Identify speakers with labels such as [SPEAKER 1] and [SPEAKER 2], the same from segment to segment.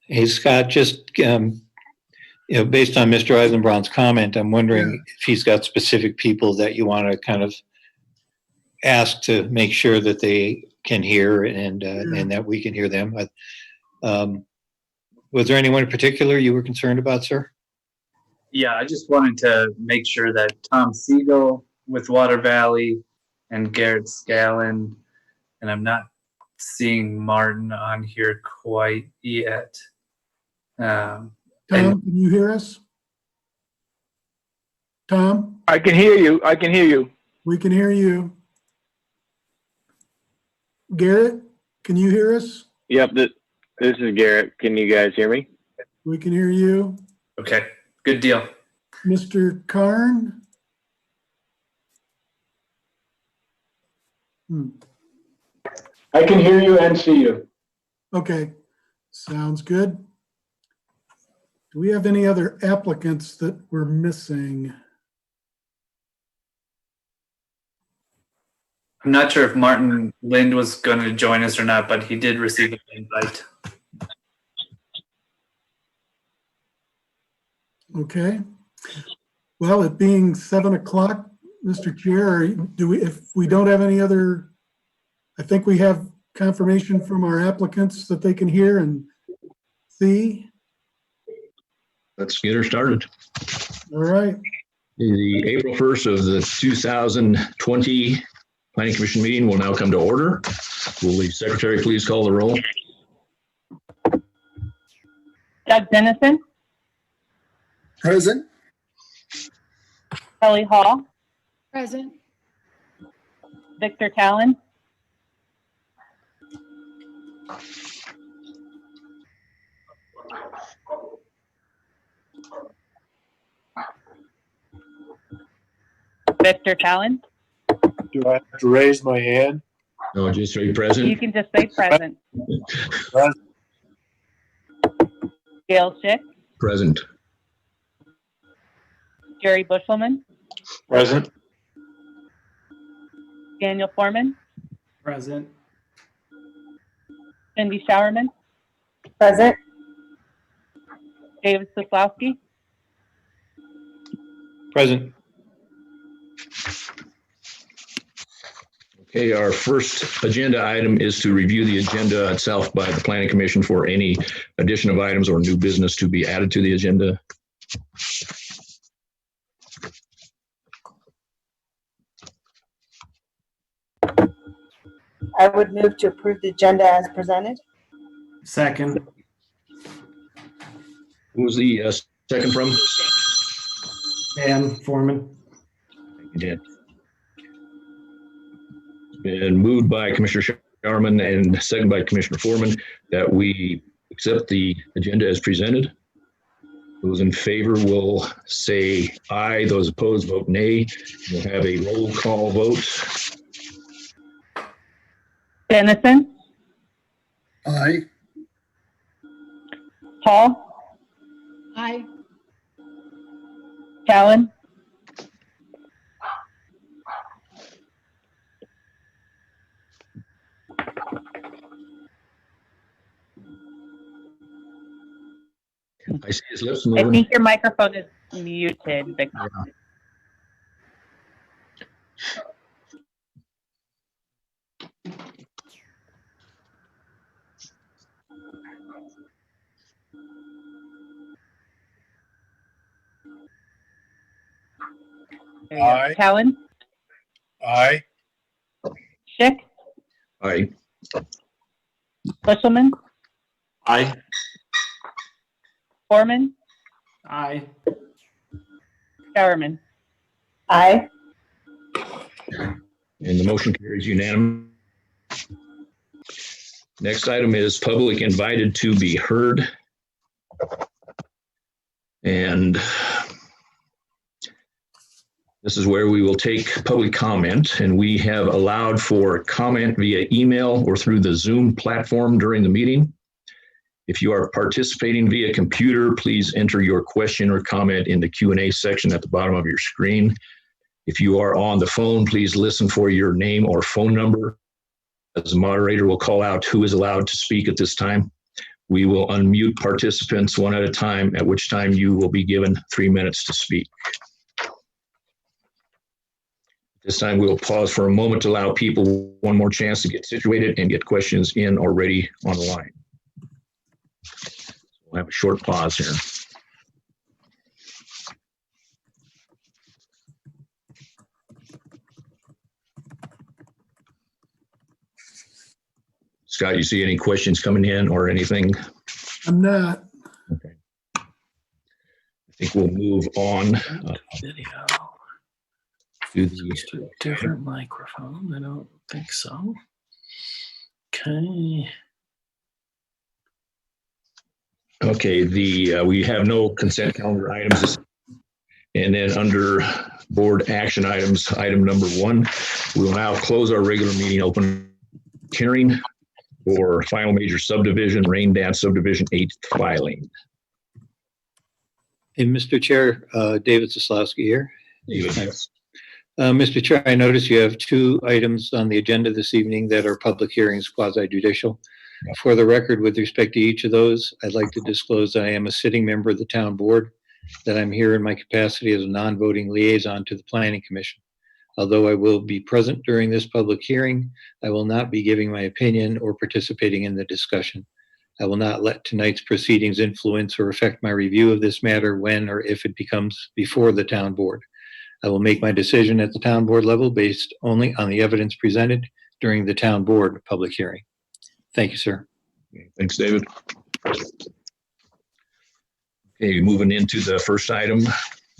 [SPEAKER 1] Hey, Scott, just based on Mr. Eisenbraun's comment, I'm wondering if he's got specific people that you want to kind of ask to make sure that they can hear and that we can hear them. Was there anyone in particular you were concerned about, sir?
[SPEAKER 2] Yeah, I just wanted to make sure that Tom Siegel with Water Valley and Garrett Scallon, and I'm not seeing Martin on here quite yet.
[SPEAKER 3] Tom, can you hear us? Tom?
[SPEAKER 4] I can hear you. I can hear you.
[SPEAKER 3] We can hear you. Garrett, can you hear us?
[SPEAKER 4] Yep, this is Garrett. Can you guys hear me?
[SPEAKER 3] We can hear you.
[SPEAKER 2] Okay, good deal.
[SPEAKER 3] Mr. Karn?
[SPEAKER 5] I can hear you and see you.
[SPEAKER 3] Okay, sounds good. Do we have any other applicants that we're missing?
[SPEAKER 2] I'm not sure if Martin Lind was going to join us or not, but he did receive an invite.
[SPEAKER 3] Okay. Well, it being 7 o'clock, Mr. Chair, if we don't have any other, I think we have confirmation from our applicants that they can hear and see.
[SPEAKER 6] Let's get her started.
[SPEAKER 3] All right.
[SPEAKER 6] The April 1st of the 2020 Planning Commission meeting will now come to order. Will the secretary please call the roll?
[SPEAKER 7] Doug Dennison.
[SPEAKER 8] Present.
[SPEAKER 7] Kelly Hall.
[SPEAKER 9] Present.
[SPEAKER 7] Victor Talon. Victor Talon.
[SPEAKER 5] Do I have to raise my hand?
[SPEAKER 6] No, just say present.
[SPEAKER 7] You can just say present.
[SPEAKER 5] Present.
[SPEAKER 7] Gail Schick.
[SPEAKER 6] Present.
[SPEAKER 7] Jerry Bushelman.
[SPEAKER 5] Present.
[SPEAKER 7] Daniel Foreman.
[SPEAKER 2] Present.
[SPEAKER 7] Cindy Showerman.
[SPEAKER 9] Present.
[SPEAKER 7] David Soslowski.
[SPEAKER 1] Present.
[SPEAKER 6] Okay, our first agenda item is to review the agenda itself by the Planning Commission for any addition of items or new business to be added to the agenda.
[SPEAKER 9] I would move to approve the agenda as presented.
[SPEAKER 2] Second.
[SPEAKER 6] Who was the second from?
[SPEAKER 2] Dan Foreman.
[SPEAKER 6] Dan. Been moved by Commissioner Showerman and second by Commissioner Foreman that we accept the agenda as presented. Those in favor will say aye. Those opposed vote nay. We'll have a roll call vote.
[SPEAKER 7] Dennison.
[SPEAKER 8] Aye.
[SPEAKER 7] Hall.
[SPEAKER 9] Aye.
[SPEAKER 7] Talon.
[SPEAKER 6] I see his lips
[SPEAKER 7] I
[SPEAKER 6] moving.
[SPEAKER 7] think your microphone is muted, Victor. There you go.
[SPEAKER 5] Aye.
[SPEAKER 7] Talon.
[SPEAKER 5] Aye.
[SPEAKER 7] Schick.
[SPEAKER 6] Aye.
[SPEAKER 7] Bushelman.
[SPEAKER 5] Aye.
[SPEAKER 7] Foreman.
[SPEAKER 2] Aye.
[SPEAKER 7] Showerman.
[SPEAKER 9] Aye.
[SPEAKER 6] And the motion carries unanimous. Next item is public invited to be heard. And this is where we will take public comment, and we have allowed for comment via email or through the Zoom platform during the meeting. If you are participating via computer, please enter your question or comment in the Q&A section at the bottom of your screen. If you are on the phone, please listen for your name or phone number. As the moderator will call out who is allowed to speak at this time. We will unmute participants one at a time, at which time you will be given 3 minutes to speak. This time we will pause for a moment to allow people one more chance to get situated and get questions in or ready on the line. We'll have a short pause here. Scott, you see any questions coming in or anything?
[SPEAKER 3] I'm not.
[SPEAKER 6] Okay. I think we'll move on
[SPEAKER 10] Video.
[SPEAKER 6] to
[SPEAKER 10] Switch to a different microphone. I don't think so. Okay.
[SPEAKER 6] we have no consent calendar items. And then under board action items, item number 1, we will now close our regular meeting, open hearing for final major subdivision, Rain Dance Subdivision 8th filing.
[SPEAKER 1] Hey, Mr. Chair, David Soslowski here.
[SPEAKER 6] David.
[SPEAKER 1] Mr. Chair, I notice you have 2 items on the agenda this evening that are public hearings, quasi-judicial.
[SPEAKER 6] Yep.
[SPEAKER 1] For the record, with respect to each of those, I'd like to disclose that I am a sitting member of the town board, that I'm here in my capacity as a non-voting liaison to the Planning Commission. Although I will be present during this public hearing, I will not be giving my opinion or participating in the discussion. I will not let tonight's proceedings influence or affect my review of this matter when or if it becomes before the town board. I will make my decision at the town board level based only on the evidence presented during the town board public hearing. Thank you, sir.
[SPEAKER 6] Thanks, David. Okay, moving into the first item,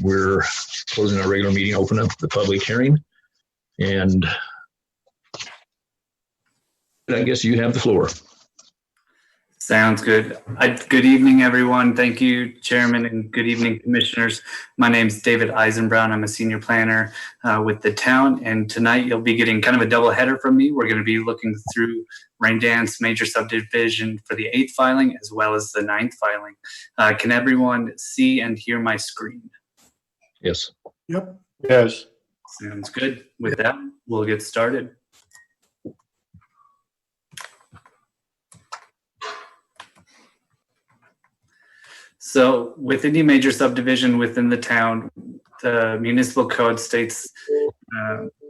[SPEAKER 6] we're closing our regular meeting, open up the public hearing. And I guess you have the floor.
[SPEAKER 2] Sounds good. Good evening, everyone. Thank you, Chairman, and good evening, Commissioners. My name is David Eisenbrown. I'm a senior planner with the town, and tonight you'll be getting kind of a double header from me. We're going to be looking through Rain Dance Major Subdivision for the 8th filing as well as the 9th filing. Can everyone see and hear my screen?
[SPEAKER 6] Yes.
[SPEAKER 3] Yep.
[SPEAKER 5] Yes.
[SPEAKER 2] Sounds good. With that, we'll get started. So with any major subdivision within the town, the municipal code states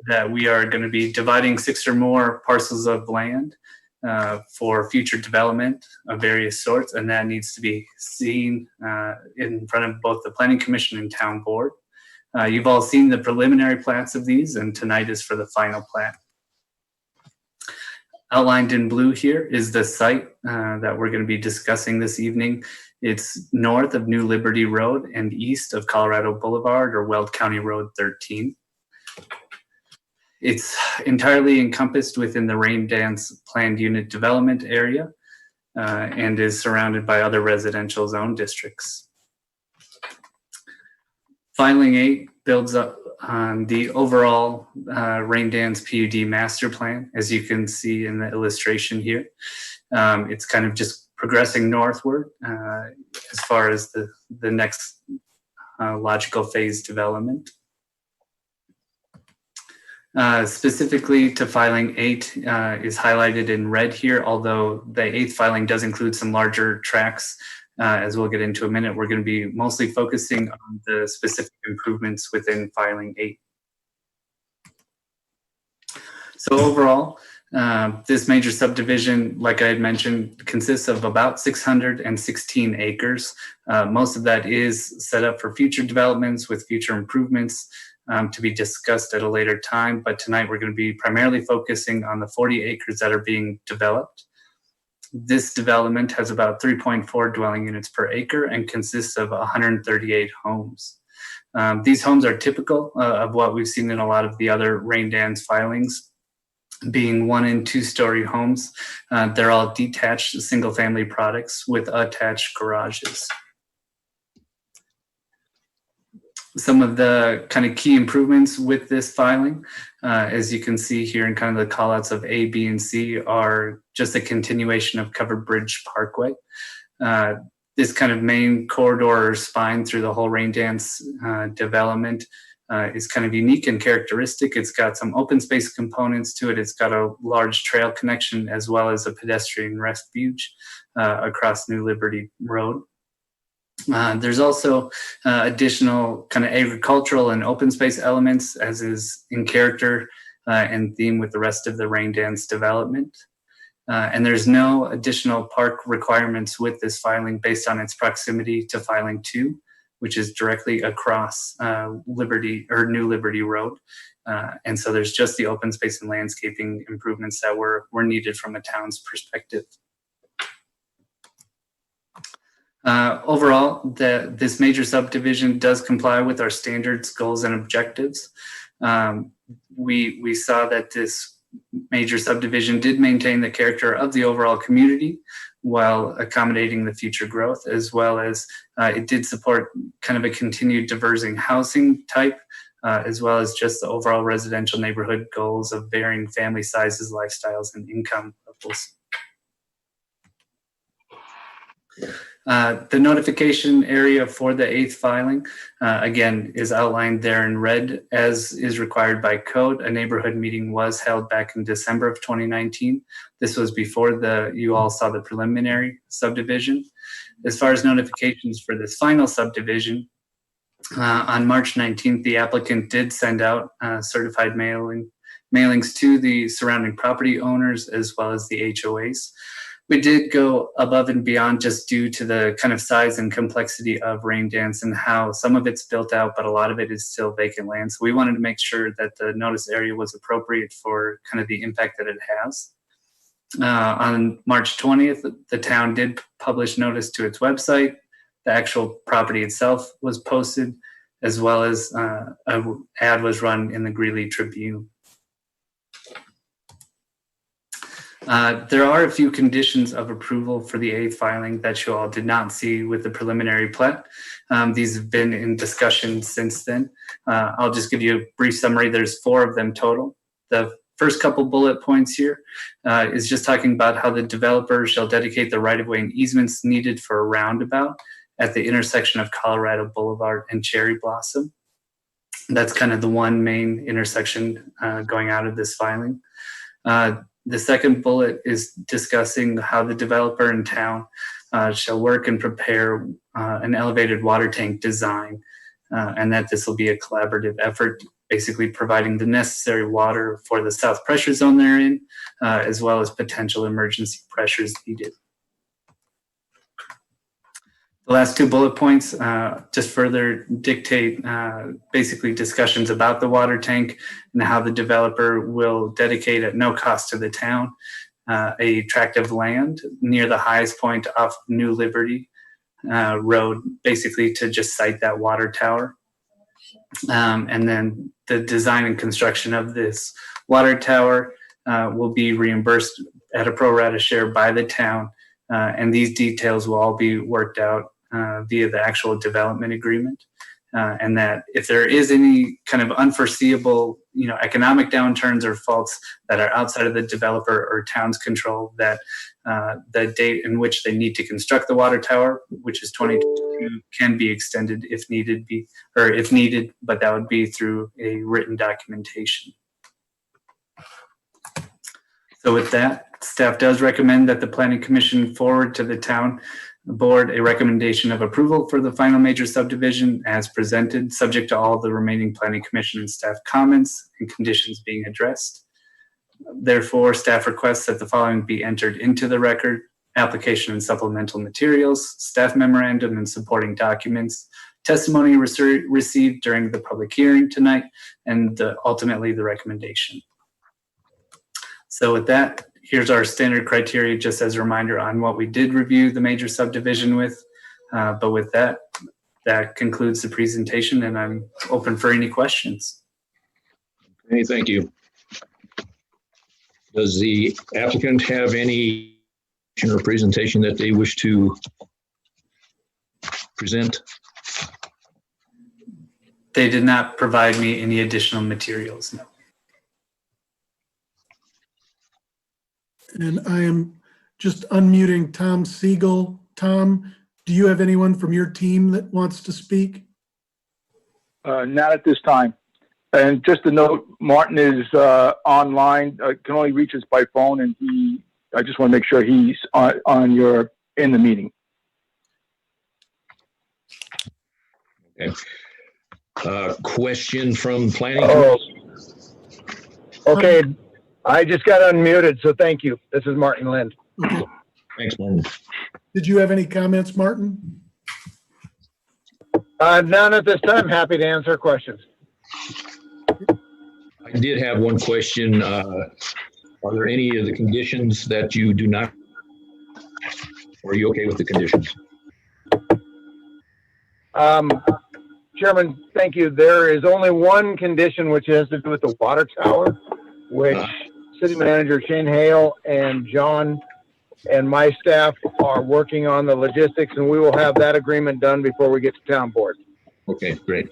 [SPEAKER 2] that we are going to be dividing 6 or more parcels of land for future development of various sorts, and that needs to be seen in front of both the Planning Commission and Town Board. You've all seen the preliminary plats of these, and tonight is for the final plat. Outlined in blue here is the site that we're going to be discussing this evening. It's north of New Liberty Road and east of Colorado Boulevard or Weld County Road 13. It's entirely encompassed within the Rain Dance Planned Unit Development area and is surrounded by other residential zone districts. Filing 8 builds up on the overall Rain Dance PUD master plan, as you can see in the illustration here. It's kind of just progressing northward as far as the next logical phase development. Specifically to filing 8 is highlighted in red here, although the 8th filing does include some larger tracts. As we'll get into a minute, we're going to be mostly focusing on the specific improvements within filing 8. So overall, this major subdivision, like I had mentioned, consists of about 616 acres. Most of that is set up for future developments with future improvements to be discussed at a later time. But tonight we're going to be primarily focusing on the 40 acres that are being developed. This development has about 3.4 dwelling units per acre and consists of 138 homes. These homes are typical of what we've seen in a lot of the other Rain Dance filings, being 1- and 2-story homes. They're all detached single-family products with attached garages. Some of the kind of key improvements with this filing, as you can see here in kind of the callouts of A, B, and C, are just a continuation of Covered Bridge Parkway. This kind of main corridor or spine through the whole Rain Dance development is kind of unique and characteristic. It's got some open space components to it. It's got a large trail connection as well as a pedestrian refuge across New Liberty Road. There's also additional kind of agricultural and open space elements, as is in character and theme with the rest of the Raindance development. And there's no additional park requirements with this filing based on its proximity to filing 2, which is directly across Liberty or New Liberty Road. And so there's just the open space and landscaping improvements that were needed from a town's perspective. Overall, this major subdivision does comply with our standards, goals, and objectives. We saw that this major subdivision did maintain the character of the overall community while accommodating the future growth, as well as it did support kind of a continued diverging housing type, as well as just the overall residential neighborhood goals of varying family sizes, lifestyles, and income levels. The notification area for the 8th filing, again, is outlined there in red, as is required by code. A neighborhood meeting was held back in December of 2019. This was before you all saw the preliminary subdivision. As far as notifications for this final subdivision, on March 19th, the applicant did send out certified mailings to the surrounding property owners as well as the HOAs. We did go above and beyond just due to the kind of size and complexity of Raindance and how some of it's built out, but a lot of it is still vacant land. So we wanted to make sure that the notice area was appropriate for kind of the impact that it has. On March 20th, the town did publish notice to its website. The actual property itself was posted, as well as an ad was run in the Greeley Tribune. There are a few conditions of approval for the 8th filing that you all did not see with the preliminary plat. These have been in discussion since then. I'll just give you a brief summary. There's 4 of them total. The first couple bullet points here is just talking about how the developer shall dedicate the right-of-way and easements needed for a roundabout at the intersection of Colorado Boulevard and Cherry Blossom. That's kind of the one main intersection going out of this filing. The second bullet is discussing how the developer in town shall work and prepare an elevated water tank design, and that this will be a collaborative effort, basically providing the necessary water for the south pressure zone they're in, as well as potential emergency pressures needed. The last 2 bullet points just further dictate basically discussions about the water tank and how the developer will dedicate at no cost to the town a tract of land near the highest point off New Liberty Road, basically to just site that water tower. And then the design and construction of this water tower will be reimbursed at a pro rata share by the town. And these details will all be worked out via the actual development agreement. And that if there is any kind of unforeseeable, economic downturns or faults that are outside of the developer or town's control, that the date in which they need to construct the water tower, which is 2022, can be extended if needed, but that would be through a written documentation. So with that, staff does recommend that the Planning Commission forward to the town board a recommendation of approval for the final major subdivision as presented, subject to all the remaining Planning Commission and staff comments and conditions being addressed. Therefore, staff requests that the following be entered into the record: application and supplemental materials, staff memorandum and supporting documents, testimony received during the public hearing tonight, and ultimately the recommendation. So with that, here's our standard criteria, just as a reminder on what we did review the major subdivision with. But with that, that concludes the presentation, and I'm open for any questions.
[SPEAKER 6] Okay, thank you. Does the applicant have any or presentation that they wish to present?
[SPEAKER 2] They did not provide me any additional materials, no.
[SPEAKER 3] And I am just unmuting Tom Siegel. Tom, do you have anyone from your team that wants to speak?
[SPEAKER 5] Not at this time.
[SPEAKER 4] And just a note, Martin is online, can only reach us by phone, and I just want to make sure he's in the meeting.
[SPEAKER 6] Okay. Question from planning?
[SPEAKER 11] Oh, okay. I just got unmuted, so thank you. This is Martin Lind.
[SPEAKER 3] Okay.
[SPEAKER 6] Thanks, Martin.
[SPEAKER 3] Did you have any comments, Martin?
[SPEAKER 11] None at this time. Happy to answer questions.
[SPEAKER 6] I did have one question. Are there any of the conditions that you do not, or are you okay with the conditions?
[SPEAKER 11] Chairman, thank you. There is only one condition, which has to do with the water tower, which City Manager Shane Hale and John and my staff are working on the logistics, and we will have that agreement done before we get to town board.
[SPEAKER 6] Okay, great.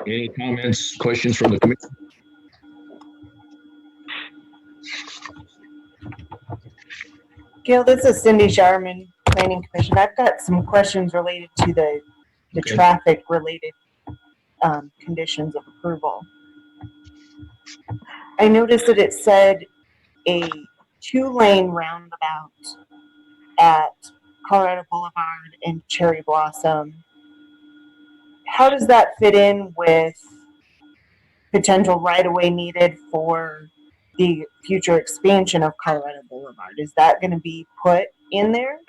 [SPEAKER 6] Any comments, questions from the committee?
[SPEAKER 9] Gail, this is Cindy Sharman, Planning Commission. I've got some questions related to the
[SPEAKER 6] Okay.
[SPEAKER 9] traffic related conditions of approval. I noticed that it said a 2-lane roundabout at Colorado Boulevard and Cherry Blossom. How does that fit in with potential right-of-way needed for the future expansion of Colorado Boulevard? Is that going to be put in there?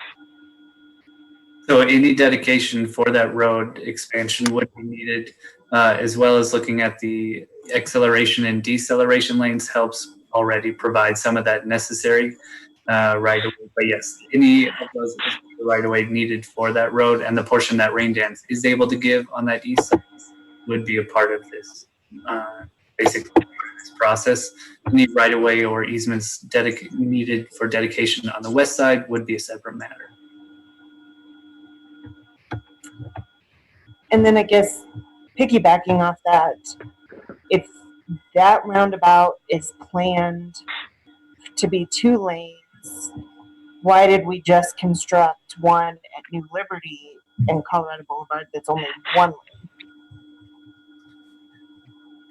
[SPEAKER 2] So any dedication for that road expansion would be needed, as well as looking at the acceleration and deceleration lanes helps already provide some of that necessary right away. But yes, any of those right away needed for that road and the portion that Rain Dance is able to give on that east side would be a part of this basic process. Any right away or easements needed for dedication on the west side would be a separate matter.
[SPEAKER 9] And then I guess piggybacking off that, if that roundabout is planned to be 2 lanes, why did we just construct one at New Liberty and Colorado Boulevard that's only 1 lane?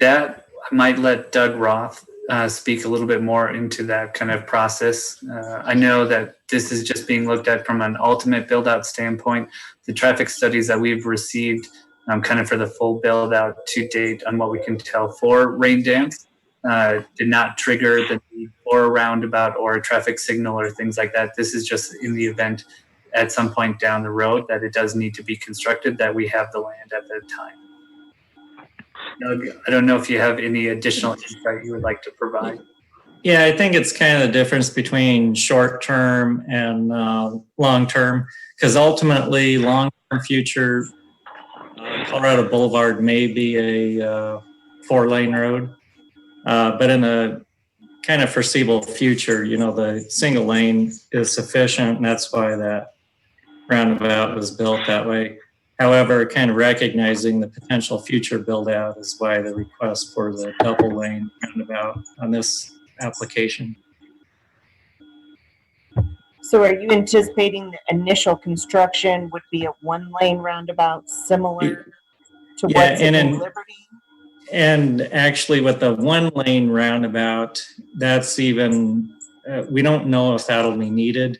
[SPEAKER 2] That I might let Doug Roth speak a little bit more into that kind of process. I know that this is just being looked at from an ultimate build out standpoint. The traffic studies that we've received kind of for the full build out to date on what we can tell for Rain Dance did not trigger the need for a roundabout or a traffic signal or things like that. This is just in the event at some point down the road that it does need to be constructed, that we have the land at that time. Doug, I don't know if you have any additional insight you would like to provide.
[SPEAKER 10] Yeah, I think it's kind of the difference between short-term and long-term, because ultimately, long-term future, Colorado Boulevard may be a 4-lane road, but in the kind of foreseeable future, the single lane is sufficient, and that's why that roundabout was built that way. However, kind of recognizing the potential future build out is why the request for the double lane roundabout on this application.
[SPEAKER 9] So are you anticipating the initial construction would be a 1-lane roundabout similar to what's in Liberty?
[SPEAKER 10] And actually with the 1-lane roundabout, that's even, we don't know if that'll be needed.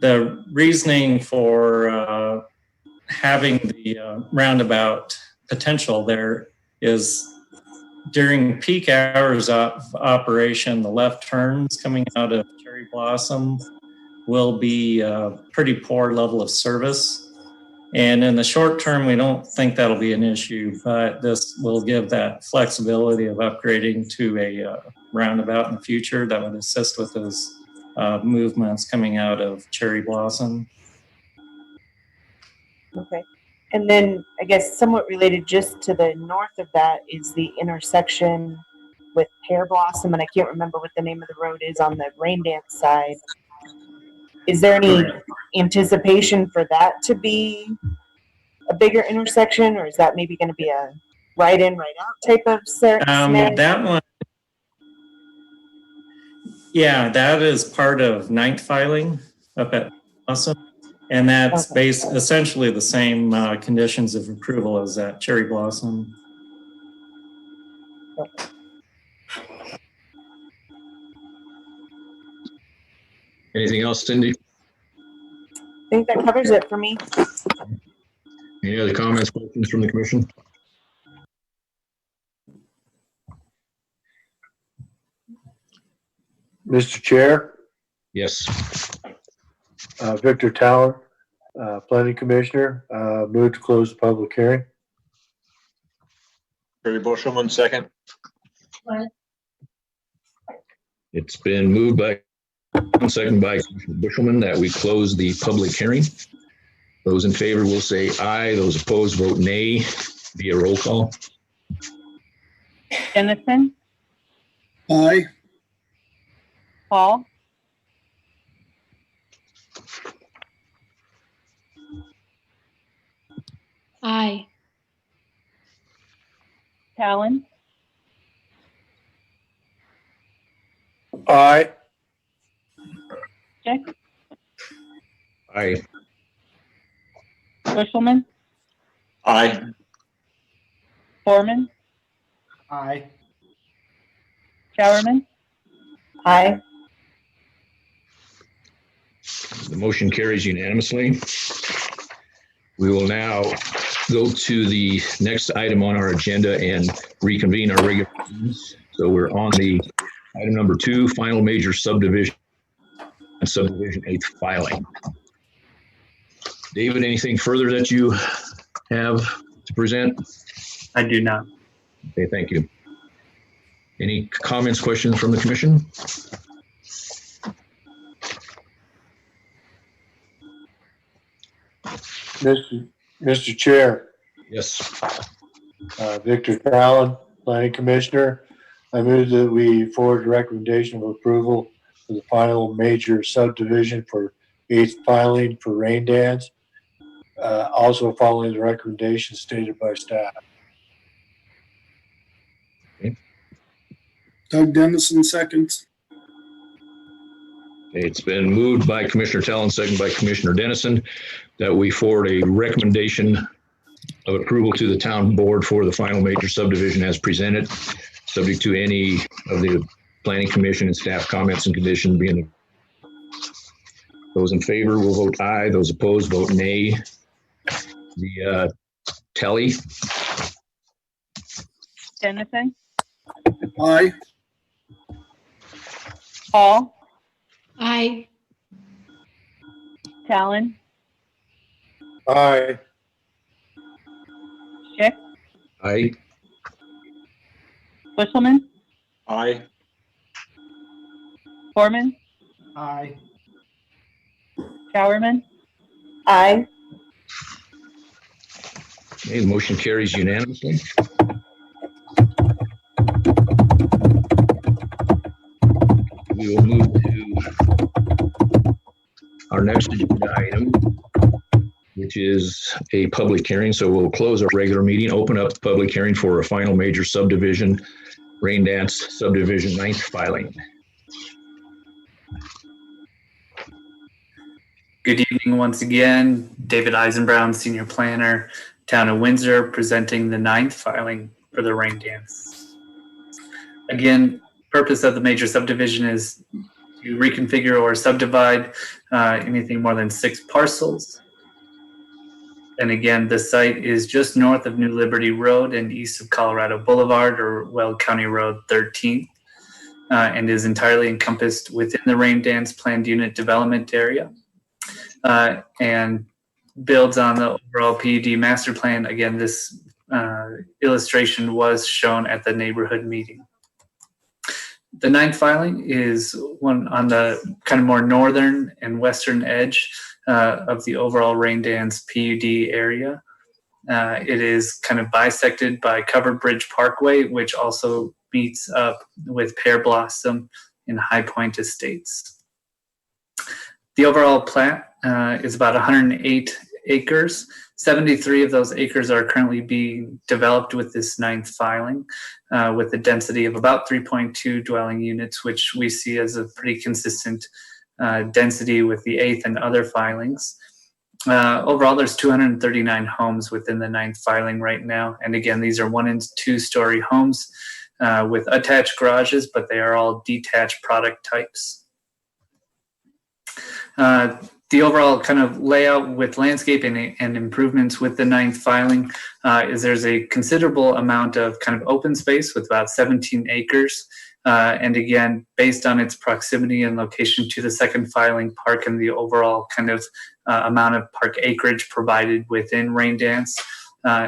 [SPEAKER 10] The reasoning for having the roundabout potential there is during peak hours of operation, the left turns coming out of Cherry Blossom will be a pretty poor level of service. And in the short term, we don't think that'll be an issue, but this will give that flexibility of upgrading to a roundabout in the future that would assist with those movements coming out of Cherry Blossom.
[SPEAKER 9] Okay. And then I guess somewhat related just to the north of that is the intersection with Pear Blossom, and I can't remember what the name of the road is on the Rain Dance side. Is there any anticipation for that to be a bigger intersection, or is that maybe going to be a right in, right out type of scenario?
[SPEAKER 10] That one, yeah, that is part of ninth filing up at Blossom. And that's
[SPEAKER 9] Okay.
[SPEAKER 10] essentially the same conditions of approval as that Cherry Blossom.
[SPEAKER 6] Anything else, Cindy?
[SPEAKER 9] I think that covers it for me.
[SPEAKER 6] Any other comments, questions from the commission?
[SPEAKER 12] Mr. Chair,
[SPEAKER 6] Yes.
[SPEAKER 12] Victor Talon, Planning Commissioner, move to close the public hearing.
[SPEAKER 8] Terry Bushelman, second.
[SPEAKER 6] It's been moved by, second by Commissioner Bushelman that we close the public hearing. Those in favor will say aye. Those opposed vote nay via roll call.
[SPEAKER 7] Dennison,
[SPEAKER 8] Aye.
[SPEAKER 7] Paul,
[SPEAKER 13] Aye.
[SPEAKER 7] Talon,
[SPEAKER 12] Aye.
[SPEAKER 7] Schick,
[SPEAKER 6] Aye.
[SPEAKER 7] Bushelman,
[SPEAKER 8] Aye.
[SPEAKER 7] Foreman,
[SPEAKER 11] Aye.
[SPEAKER 7] Showerman,
[SPEAKER 9] Aye.
[SPEAKER 6] The motion carries unanimously. We will now go to the next item on our agenda and reconvene our regular meetings. So we're on the item number 2, final major subdivision, subdivision 8th filing. David, anything further that you have to present?
[SPEAKER 2] I do not.
[SPEAKER 6] Okay, thank you. Any comments, questions from the commission?
[SPEAKER 12] Mr. Chair,
[SPEAKER 6] Yes.
[SPEAKER 12] Victor Talon, Planning Commissioner, I move that we forward the recommendation of approval for the final major subdivision for 8th filing for rain dance. Also following the recommendations stated by staff.
[SPEAKER 8] Doug Dennison, seconds.
[SPEAKER 6] Okay, it's been moved by Commissioner Talon, second by Commissioner Dennison, that we forward a recommendation of approval to the town board for the final major subdivision as presented, subject to any of the planning commission and staff comments and conditions being. Those in favor will vote aye. Those opposed vote nay. The tally.
[SPEAKER 7] Dennison,
[SPEAKER 8] Aye.
[SPEAKER 7] Paul,
[SPEAKER 13] Aye.
[SPEAKER 7] Talon,
[SPEAKER 12] Aye.
[SPEAKER 7] Schick,
[SPEAKER 6] Aye.
[SPEAKER 7] Bushelman,
[SPEAKER 8] Aye.
[SPEAKER 7] Foreman,
[SPEAKER 11] Aye.
[SPEAKER 7] Showerman,
[SPEAKER 9] Aye.
[SPEAKER 6] Okay, the motion carries unanimously. We will move to our next agenda item, which is a public hearing. So we'll close our regular meeting, open up the public hearing for a final major subdivision, rain dance subdivision 9th filing.
[SPEAKER 2] Good evening once again. David Eisenbrown, Senior Planner, Town of Windsor, presenting the 9th filing for the rain dance. Again, purpose of the major subdivision is to reconfigure or subdivide anything more than 6 parcels. And again, the site is just north of New Liberty Road and east of Colorado Boulevard, or Weld County Road 13th, and is entirely encompassed within the rain dance planned unit development area. And builds on the overall PUD master plan. Again, this illustration was shown at the neighborhood meeting. The 9th filing is one on the kind of more northern and western edge of the overall rain dance PUD area. It is kind of bisected by Covered Bridge Parkway, which also meets up with Pear Blossom in High Point Estates. The overall plat is about 108 acres. 73 of those acres are currently being developed with this 9th filing, with a density of about 3.2 dwelling units, which we see as a pretty consistent density with the 8th and other filings. Overall, there's 239 homes within the 9th filing right now. And again, these are 1 and 2 story homes with attached garages, but they are all detached product types. The overall kind of layout with landscaping and improvements with the 9th filing is there's a considerable amount of kind of open space with about 17 acres. And again, based on its proximity and location to the 2nd filing park and the overall kind of amount of park acreage provided within Raindance,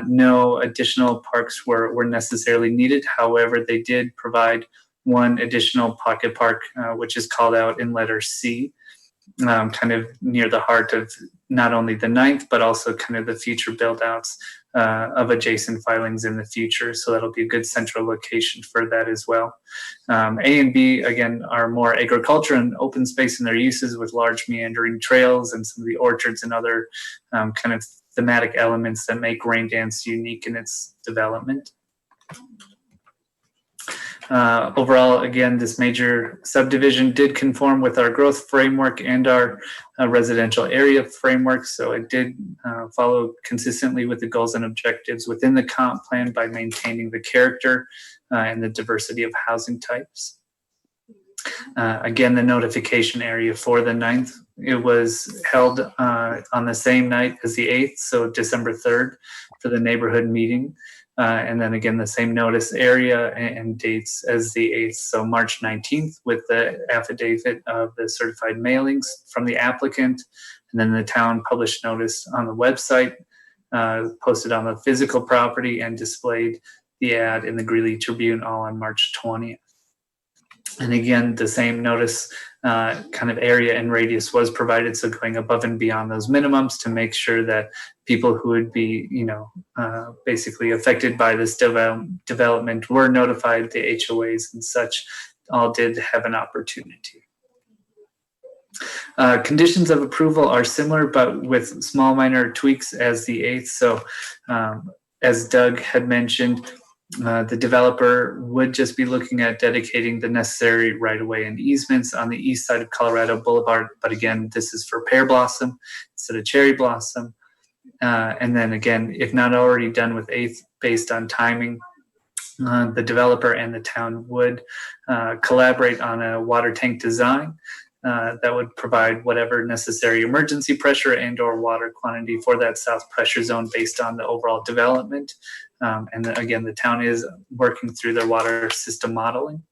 [SPEAKER 2] no additional parks were necessarily needed. However, they did provide 1 additional pocket park, which is called out in letter C. Kind of near the heart of not only the 9th, but also kind of the future build outs of adjacent filings in the future. So that'll be a good central location for that as well. A and B, again, are more agriculture and open space in their uses with large meandering trails and some of the orchards and other kind of thematic elements that make Raindance unique in its development. Overall, again, this major subdivision did conform with our growth framework and our residential area framework. So it did follow consistently with the goals and objectives within the comp plan by maintaining the character and the diversity of housing types. Again, the notification area for the 9th, it was held on the same night as the 8th, so December 3rd for the neighborhood meeting. And then again, the same notice area and dates as the 8th, so March 19th with the affidavit of the certified mailings from the applicant, and then the town published notice on the website, posted on the physical property, and displayed the ad in the Greeley Tribune all on March 20th. And again, the same notice kind of area and radius was provided, so going above and beyond those minimums to make sure that people who would be, basically affected by this development were notified. The HOAs and such all did have an opportunity. Conditions of approval are similar, but with small minor tweaks as the 8th. So as Doug had mentioned, the developer would just be looking at dedicating the necessary right-of-way and easements on the east side of Colorado Boulevard. But again, this is for pear blossom instead of cherry blossom. And then again, if not already done with 8th based on timing, the developer and the town would collaborate on a water tank design that would provide whatever necessary emergency pressure and or water quantity for that south pressure zone based on the overall development. And again, the town is working through their water system modeling.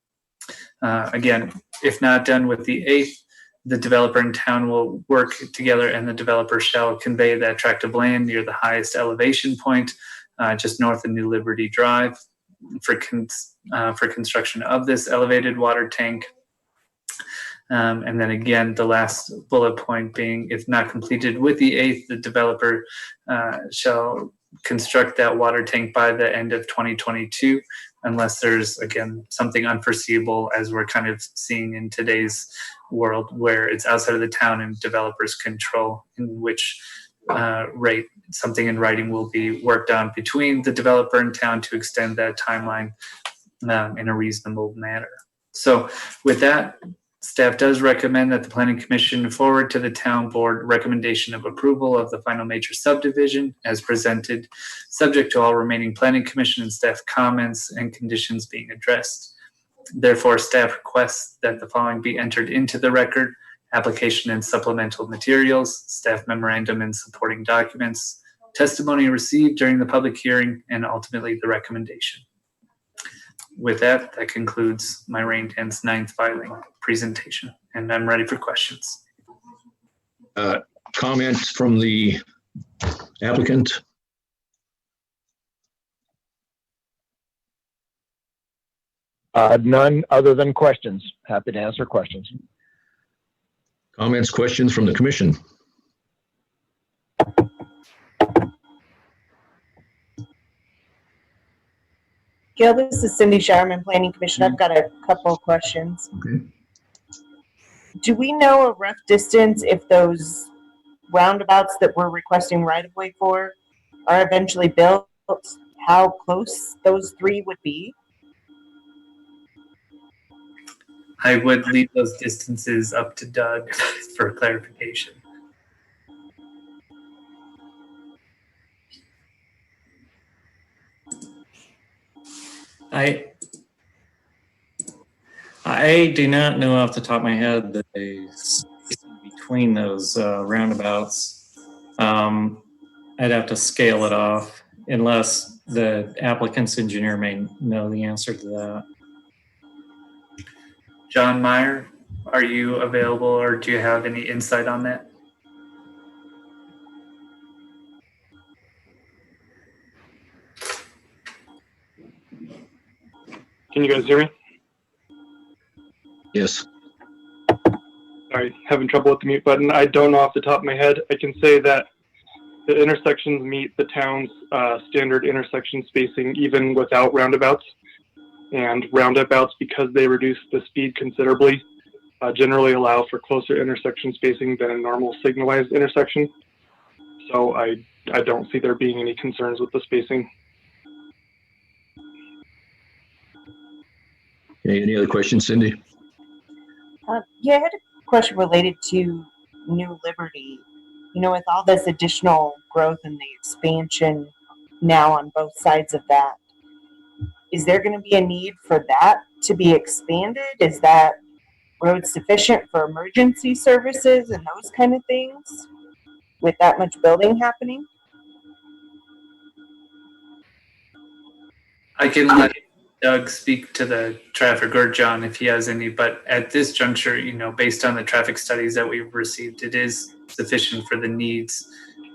[SPEAKER 2] Again, if not done with the 8th, the developer and town will work together, and the developer shall convey that tract of land near the highest elevation point, just north of New Liberty Drive, for construction of this elevated water tank. And then again, the last bullet point being, if not completed with the 8th, the developer shall construct that water tank by the end of 2022, unless there's, again, something unforeseeable, as we're kind of seeing in today's world, where it's outside of the town and developers' control, in which rate something in writing will be worked on between the developer and town to extend that timeline in a reasonable manner. So with that, staff does recommend that the Planning Commission forward to the town board recommendation of approval of the final major subdivision as presented, subject to all remaining Planning Commission and staff comments and conditions being addressed. Therefore, staff requests that the following be entered into the record: application and supplemental materials, staff memorandum and supporting documents, testimony received during the public hearing, and ultimately the recommendation. With that, that concludes my Raindance 9th filing presentation, and I'm ready for questions.
[SPEAKER 6] Comments from the applicant?
[SPEAKER 11] None other than questions. Happy to answer questions.
[SPEAKER 6] Comments, questions from the commission?
[SPEAKER 9] Gail, this is Cindy Sharman, Planning Commission. I've got a couple of questions.
[SPEAKER 6] Okay.
[SPEAKER 9] Do we know a rough distance if those roundabouts that we're requesting right-of-way for are eventually built, how close those 3 would be?
[SPEAKER 2] I would leave those distances up to Doug for clarification.
[SPEAKER 10] I do not know off the top of my head the spacing between those roundabouts. I'd have to scale it off unless the applicant's engineer may know the answer to that.
[SPEAKER 2] John Meyer, are you available or do you have any insight on that?
[SPEAKER 14] Can you guys hear me?
[SPEAKER 6] Yes.
[SPEAKER 14] Sorry, having trouble with the mute button. I don't know off the top of my head. I can say that the intersections meet the town's standard intersection spacing even without roundabouts. And roundabouts, because they reduce the speed considerably, generally allow for closer intersection spacing than a normal signalized intersection. So I don't see there being any concerns with the spacing.
[SPEAKER 6] Okay, any other questions, Cindy?
[SPEAKER 9] Yeah, I had a question related to New Liberty. You know, with all this additional growth and the expansion now on both sides of that, is there going to be a need for that to be expanded? Is that road sufficient for emergency services and those kind of things with that much building happening?
[SPEAKER 2] I can let Doug speak to the traffic, or John if he has any, but at this juncture, you know, based on the traffic studies that we've received, it is sufficient for the needs,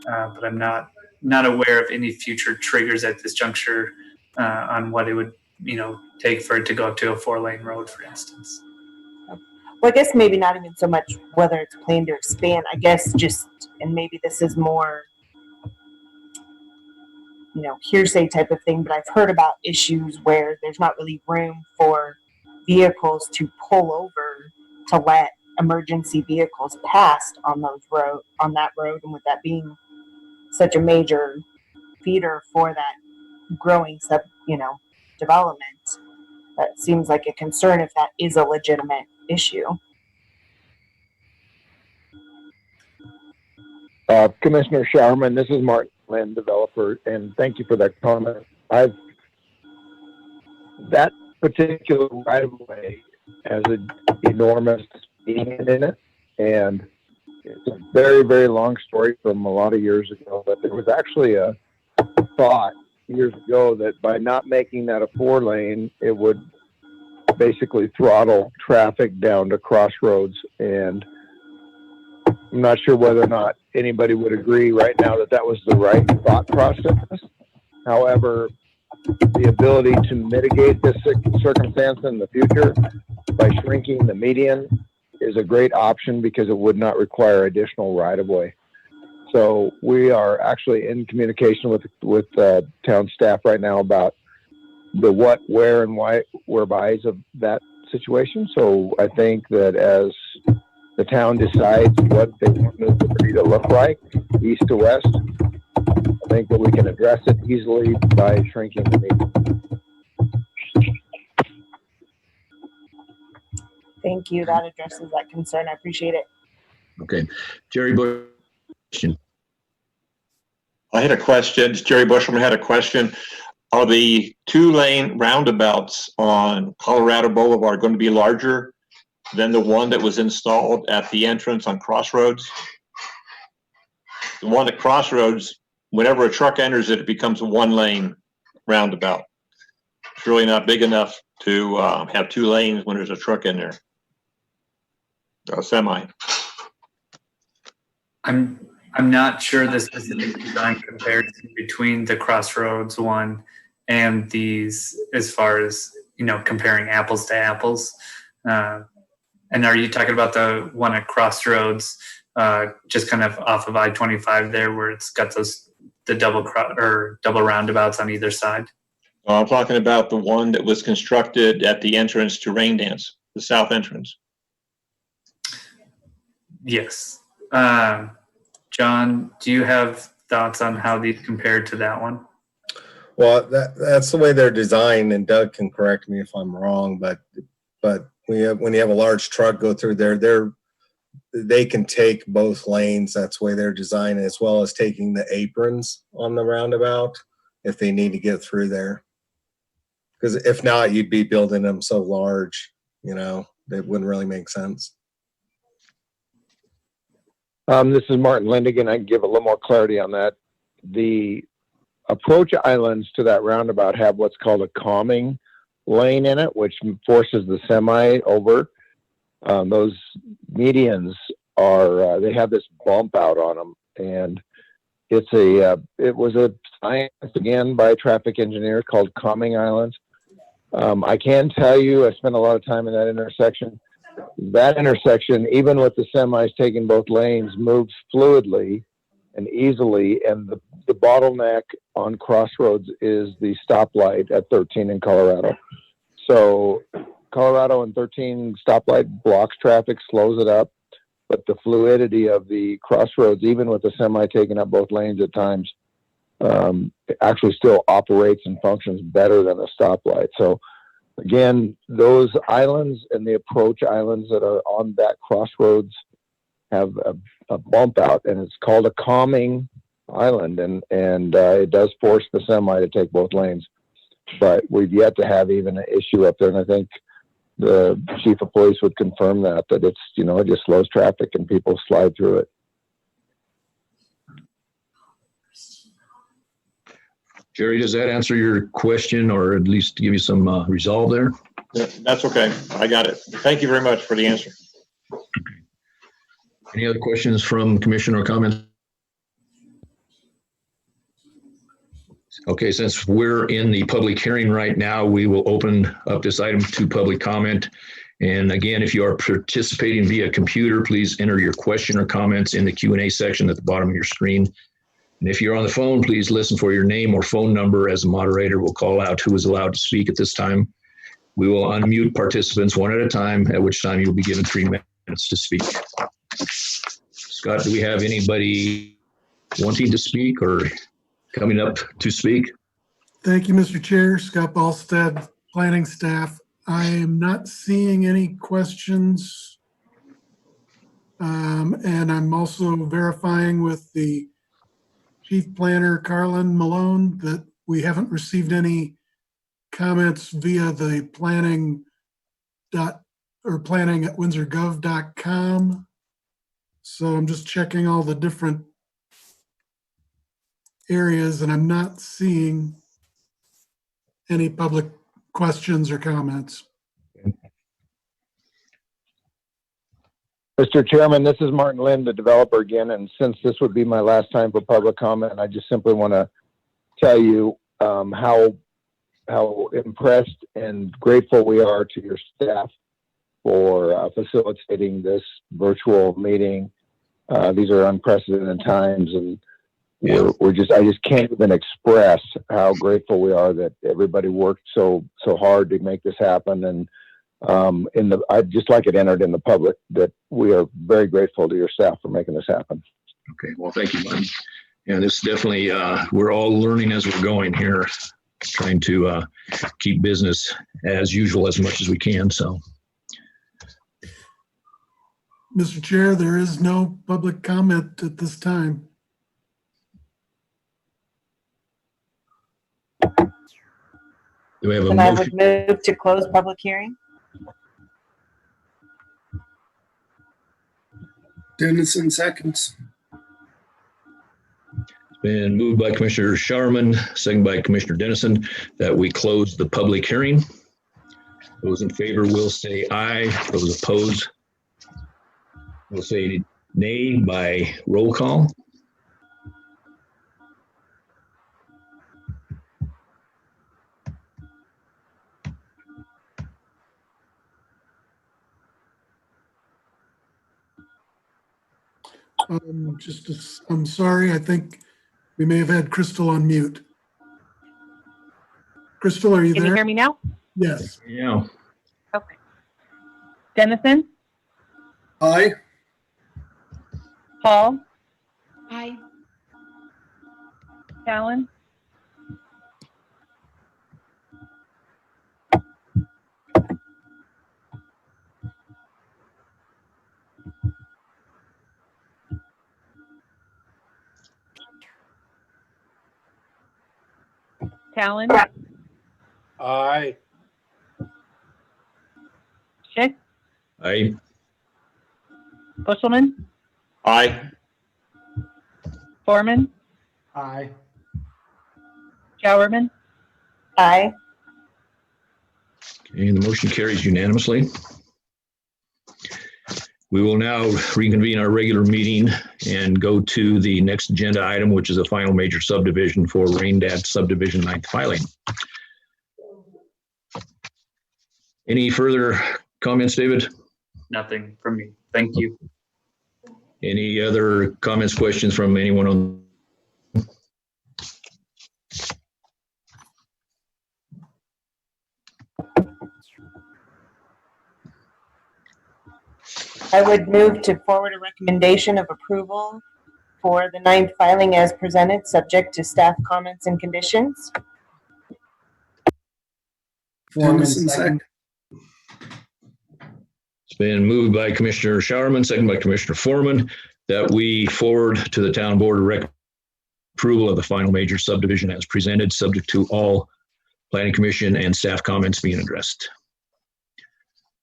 [SPEAKER 2] but I'm not aware of any future triggers at this juncture on what it would, you know, take for it to go up to a 4-lane road, for instance.
[SPEAKER 9] Well, I guess maybe not even so much whether it's planned to expand. I guess just, and maybe this is more, you know, hearsay type of thing, but I've heard about issues where there's not really room for vehicles to pull over to let emergency vehicles pass on that road, and with that being such a major feeder for that growing development, that seems like a concern if that is a legitimate issue.
[SPEAKER 11] Commissioner Showerman, this is Mark, land developer, and thank you for that comment. That particular right of way has an enormous median in it, and it's a very, very long story from a lot of years ago, but there was actually a thought years ago that by not making that a 4-lane, it would basically throttle traffic down to Crossroads, and I'm not sure whether or not anybody would agree right now that that was the right thought process. However, the ability to mitigate this circumstance in the future by shrinking the median is a great option because it would not require additional right-of-way. So we are actually in communication with town staff right now about the what, where, and why, wherebys of that situation. So I think that as the town decides what they want New Liberty to look like, east to west, I think that we can address it easily by shrinking the median.
[SPEAKER 9] Thank you. That addresses that concern. I appreciate it.
[SPEAKER 6] Okay. Jerry Bush.
[SPEAKER 8] I had a question. Jerry Bushelman had a question. Are the 2-lane roundabouts on Colorado Boulevard going to be larger than the one that was installed at the entrance on Crossroads? The one at Crossroads, whenever a truck enters it, it becomes a 1-lane roundabout. It's really not big enough to have 2 lanes when there's a truck in there. A semi.
[SPEAKER 2] I'm not sure the specific design comparison between the Crossroads one and these, as far as, you know, comparing apples to apples. And are you talking about the one at Crossroads, just kind of off of I-25 there, where it's got the double roundabouts on either side?
[SPEAKER 8] I'm talking about the one that was constructed at the entrance to Rain Dance, the south entrance.
[SPEAKER 2] Yes. John, do you have thoughts on how these compare to that one?
[SPEAKER 15] Well, that's the way they're designed, and Doug can correct me if I'm wrong, but when you have a large truck go through there, they can take both lanes. That's the way they're designed, as well as taking the aprons on the roundabout if they need to get through there. Because if not, you'd be building them so large, you know, it wouldn't really make sense.
[SPEAKER 11] This is Martin Lindigan. I can give a little more clarity on that. The approach islands to that roundabout have what's called a calming lane in it, which forces the semi over. Those medians are, they have this bump out on them, and it was a science again by a traffic engineer called calming islands. I can tell you, I spent a lot of time in that intersection. That intersection, even with the semis taking both lanes, moves fluidly and easily. And the bottleneck on Crossroads is the stoplight at 13 in Colorado. So Colorado and 13 stoplight blocks traffic, slows it up. But the fluidity of the Crossroads, even with the semi taking up both lanes at times, actually still operates and functions better than a stoplight. So again, those islands and the approach islands that are on that Crossroads have a bump out, and it's called a calming island, and it does force the semi to take both lanes. But we've yet to have even an issue up there, and I think the chief of police would confirm that it's, you know, it just slows traffic and people slide through it.
[SPEAKER 6] Jerry, does that answer your question, or at least give you some resolve there?
[SPEAKER 8] Yeah, that's okay. I got it. Thank you very much for the answer.
[SPEAKER 6] Any other questions from commission or comments? Okay, since we're in the public hearing right now, we will open up this item to public comment. And again, if you are participating via computer, please enter your question or comments in the Q&A section at the bottom of your screen. And if you're on the phone, please listen for your name or phone number, as the moderator will call out who is allowed to speak at this time. We will unmute participants one at a time, at which time you'll be given 3 minutes to speak. Scott, do we have anybody wanting to speak or coming up to speak?
[SPEAKER 3] Thank you, Mr. Chair. Scott Ballstead, planning staff. I am not seeing any questions. And I'm also verifying with the Chief Planner, Carlin Malone, that we haven't received any comments via the planning at windsorgov.com. So I'm just checking all the different areas, and I'm not seeing any public questions or comments.
[SPEAKER 11] Mr. Chairman, this is Martin Lynn, the developer again, and since this would be my last time for public comment, I just simply want to tell you how impressed and grateful we are to your staff for facilitating this virtual meeting. These are unprecedented times, and I just can't even express how grateful we are that everybody worked so hard to make this happen. And I'd just like it entered in the public that we are very grateful to your staff for making this happen.
[SPEAKER 6] Okay, well, thank you, Martin. Yeah, this definitely, we're all learning as we're going here, trying to keep business as usual as much as we can, so.
[SPEAKER 3] Mr. Chair, there is no public comment at this time.
[SPEAKER 6] Do we have a
[SPEAKER 9] And I
[SPEAKER 6] motion?
[SPEAKER 9] would move to close public hearing.
[SPEAKER 16] Dennison seconds.
[SPEAKER 6] Been moved by Commissioner Showerman, second by Commissioner Dennison, that we close the public hearing. Those in favor will say aye. Those opposed will say nay by roll call.
[SPEAKER 3] I'm sorry, I think we may have had Crystal on mute. Crystal, are you there?
[SPEAKER 7] Can you hear me now?
[SPEAKER 3] Yes.
[SPEAKER 6] Yeah.
[SPEAKER 7] Okay. Dennison,
[SPEAKER 16] Aye.
[SPEAKER 7] Paul,
[SPEAKER 13] Aye.
[SPEAKER 7] Callan, Callan,
[SPEAKER 12] Aye.
[SPEAKER 7] Schick,
[SPEAKER 6] Aye.
[SPEAKER 7] Bushelman,
[SPEAKER 8] Aye.
[SPEAKER 7] Foreman,
[SPEAKER 16] Aye.
[SPEAKER 7] Showerman,
[SPEAKER 9] Aye.
[SPEAKER 6] Okay, and the motion carries unanimously. We will now reconvene our regular meeting and go to the next agenda item, which is a final major subdivision for Raindad subdivision 9th filing. Any further comments, David?
[SPEAKER 2] Nothing from me. Thank you.
[SPEAKER 6] Any other comments, questions from anyone on?
[SPEAKER 9] I would move to forward a recommendation of approval for the 9th filing as presented, subject to staff comments and conditions.
[SPEAKER 16] Dennison, second.
[SPEAKER 6] It's been moved by Commissioner Showerman, second by Commissioner Foreman, that we forward to the town board approval of the final major subdivision as presented, subject to all planning commission and staff comments being addressed.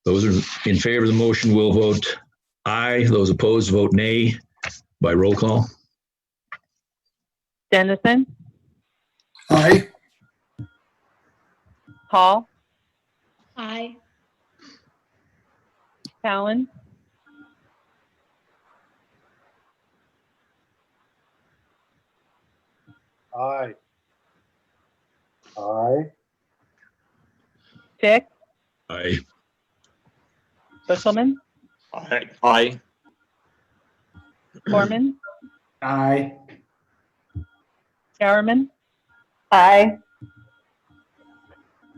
[SPEAKER 6] Those are in favor of the motion will vote aye. Those opposed vote nay by roll call.
[SPEAKER 7] Dennison,
[SPEAKER 16] Aye.
[SPEAKER 7] Hall,
[SPEAKER 13] Aye.
[SPEAKER 7] Talon,
[SPEAKER 12] Aye. Aye.
[SPEAKER 7] Schick,
[SPEAKER 6] Aye.
[SPEAKER 7] Bushelman,
[SPEAKER 8] Aye. Aye.
[SPEAKER 7] Foreman,
[SPEAKER 16] Aye.
[SPEAKER 7] Showerman,
[SPEAKER 9] Aye.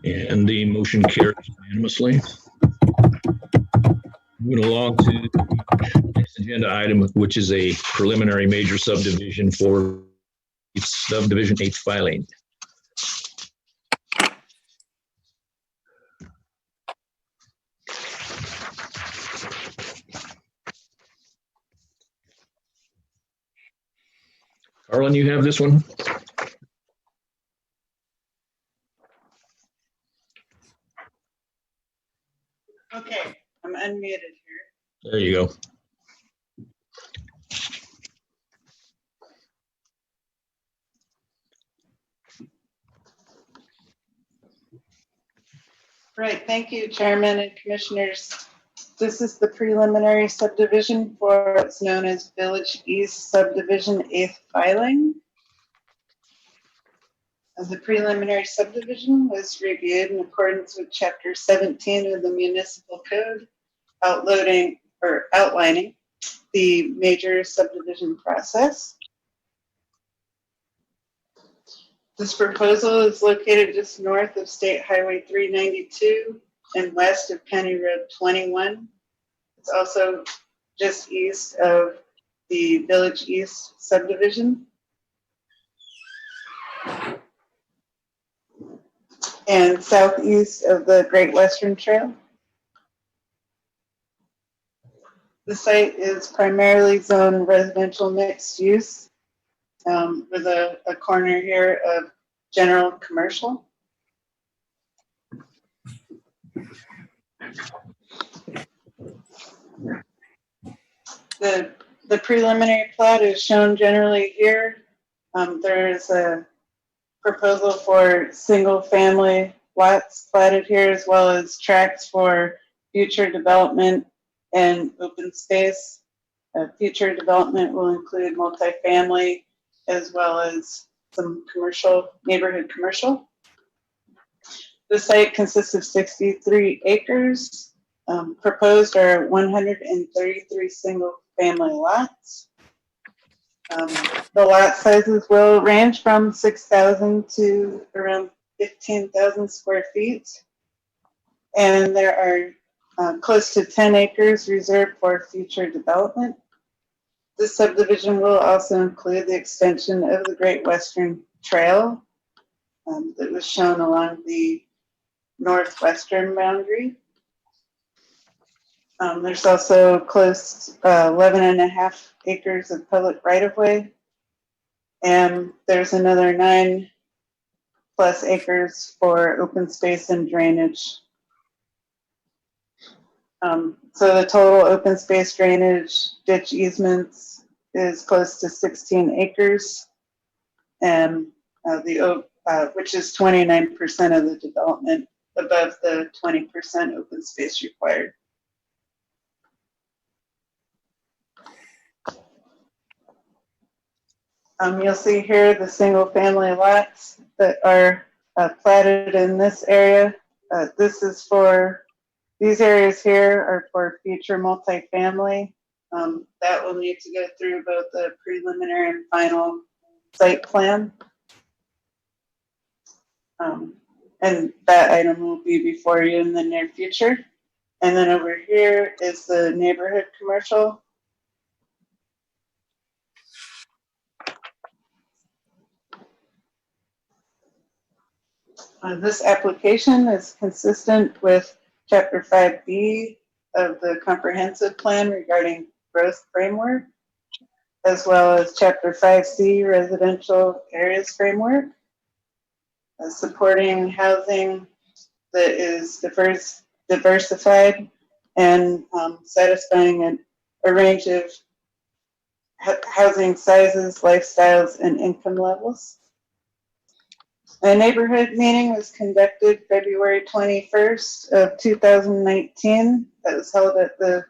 [SPEAKER 6] And the motion carries unanimously. Moving along to the next agenda item, which is a preliminary major subdivision for subdivision 8th filing. Carlin, you have this one?
[SPEAKER 17] Okay, I'm unmuted here.
[SPEAKER 6] There you go.
[SPEAKER 17] Right, thank you, Chairman and Commissioners. This is the preliminary subdivision for what's known as Village East Subdivision 8th filing. The preliminary subdivision was reviewed in accordance with Chapter 17 of the Municipal Code, outlining the major subdivision process. This proposal is located just north of State Highway 392 and west of County Road 21. It's also just east of the Village East subdivision. And southeast of the Great Western Trail. The site is primarily zoned residential mixed use with a corner here of general commercial. The preliminary plat is shown generally here. There is a proposal for single family lots platted here, as well as tracts for future development and open space. Future development will include multifamily as well as some commercial, neighborhood commercial. The site consists of 63 acres. Proposed are 133 single family lots. The lot sizes will range from 6,000 to around 15,000 square feet. And there are close to 10 acres reserved for future development. This subdivision will also include the extension of the Great Western Trail that was shown along the northwestern boundary. There's also close 11.5 acres of public right-of-way. And there's another 9 plus acres for open space and drainage. So the total open space drainage ditch easements is close to 16 acres, and which is 29% of the development above the 20% open space required. You'll see here the single family lots that are platted in this area. These areas here are for future multifamily. That will need to go through both the preliminary and final site plan. And that item will be before you in the near future. And then over here is the neighborhood commercial. This application is consistent with Chapter 5B of the comprehensive plan regarding growth framework, as well as Chapter 5C residential areas framework, supporting housing that is diversified and satisfying a range of housing sizes, lifestyles, and income levels. A neighborhood meeting was conducted February 21st of 2019. That was held at the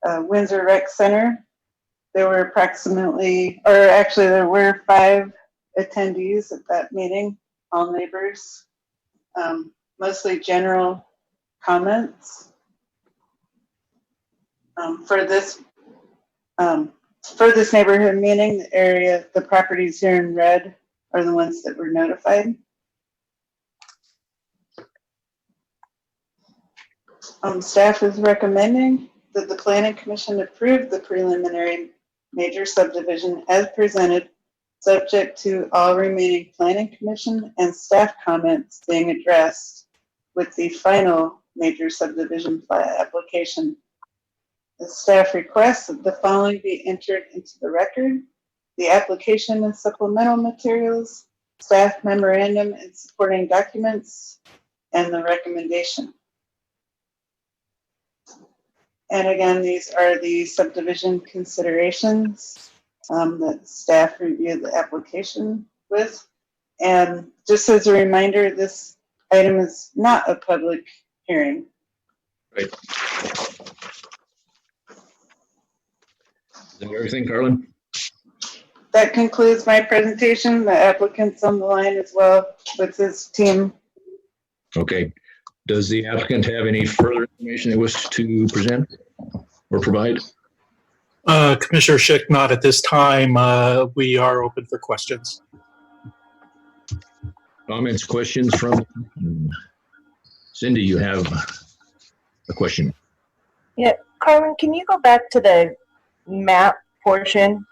[SPEAKER 17] Windsor Rec Center. There were there were 5 attendees at that meeting, all neighbors, mostly general comments. For this neighborhood meeting, the properties here in red are the ones that were notified. Staff is recommending that the Planning Commission approve the preliminary major subdivision as presented, subject to all remaining Planning Commission and staff comments being addressed with the final major subdivision plat application. The staff requests that the following be entered into the record: the application and supplemental materials, staff memorandum and supporting documents, and the recommendation. And again, these are the subdivision considerations that staff reviewed the application with. And just as a reminder, this item is not a public hearing.
[SPEAKER 6] Right. Is that everything, Carlin?
[SPEAKER 17] That concludes my presentation. The applicant's on the line as well with his team.
[SPEAKER 6] Okay. Does the applicant have any further information they wish to present or provide?
[SPEAKER 18] Commissioner Schick, not at this time. We are open for questions.
[SPEAKER 6] Comments, questions from Cindy? You have a question.
[SPEAKER 9] Yeah, Carmen, can you go back to the map portion?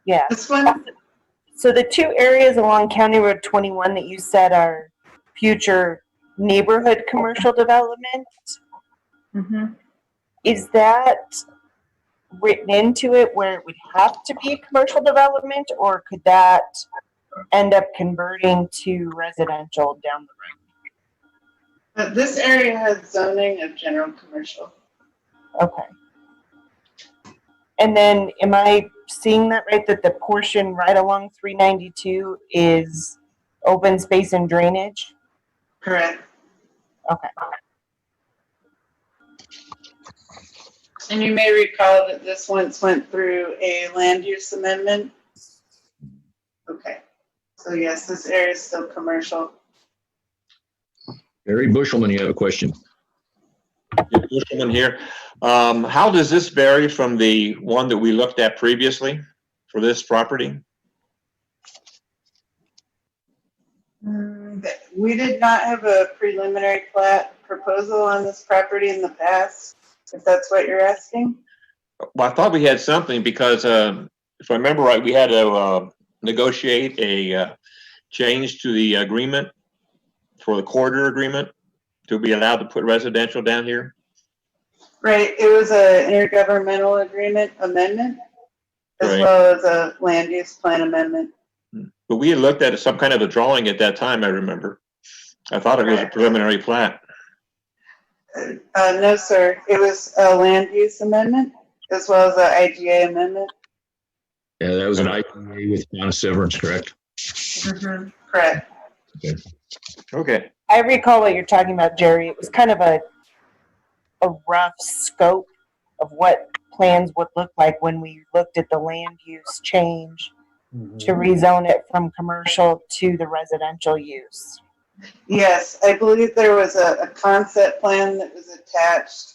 [SPEAKER 9] Yeah.
[SPEAKER 17] This one?
[SPEAKER 9] So the 2 areas along County Road 21 that you said are future neighborhood commercial development, is that written into it where it would have to be commercial development, or could that end up converting to residential down the road?
[SPEAKER 17] This area has zoning of general commercial.
[SPEAKER 9] Okay. And then am I seeing that right, that the portion right along 392 is open space and drainage?
[SPEAKER 17] Correct.
[SPEAKER 9] Okay.
[SPEAKER 17] And you may recall that this once went through a land use amendment. Okay. So yes, this area is still commercial.
[SPEAKER 6] Barry Bushelman, you have a question.
[SPEAKER 8] Bushelman here. How does this vary from the one that we looked at previously for this property?
[SPEAKER 17] We did not have a preliminary plat proposal on this property in the past, if that's what you're asking.
[SPEAKER 8] Well, I thought we had something because if I remember right, we had to negotiate a change to the agreement for the corridor agreement to be allowed to put residential down here.
[SPEAKER 17] Right, it was an intergovernmental agreement amendment. as
[SPEAKER 8] Right.
[SPEAKER 17] well as a land use plan amendment.
[SPEAKER 8] But we had looked at some kind of a drawing at that time, I remember. I thought it was a preliminary plat.
[SPEAKER 17] No, sir. It was a land use amendment as well as a IGA amendment.
[SPEAKER 6] Yeah, that was an IPA with Donna Severance, correct?
[SPEAKER 17] Correct.
[SPEAKER 8] Okay.
[SPEAKER 9] I recall what you're talking about, Jerry. It was kind of a rough scope of what plans would look like when we looked at the land use change to rezone it from commercial to the residential use.
[SPEAKER 17] Yes, I believe there was a concept plan that was attached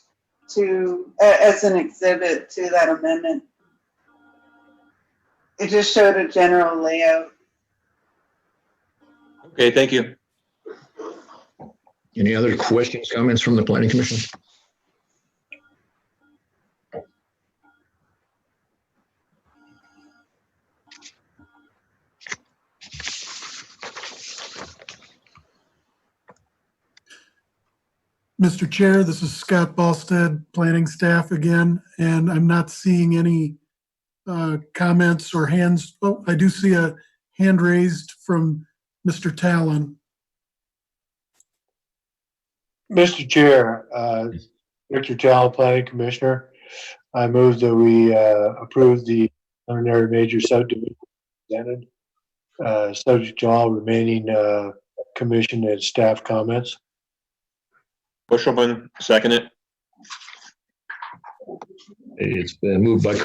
[SPEAKER 17] to, as an exhibit to that amendment. It just showed a general layout.
[SPEAKER 8] Okay, thank you.
[SPEAKER 6] Any other questions, comments from the planning commission?
[SPEAKER 3] Mr. Chair, this is Scott Balstead, planning staff again, and I'm not seeing any comments or hands. Oh, I do see a hand raised from Mr. Talon.
[SPEAKER 12] Mr. Chair, Richard Talon, Planning Commissioner. I move that we approve the preliminary major subdivision presented, subject to all remaining commission and staff comments.
[SPEAKER 8] Bushelman, second it.
[SPEAKER 6] It's been moved by,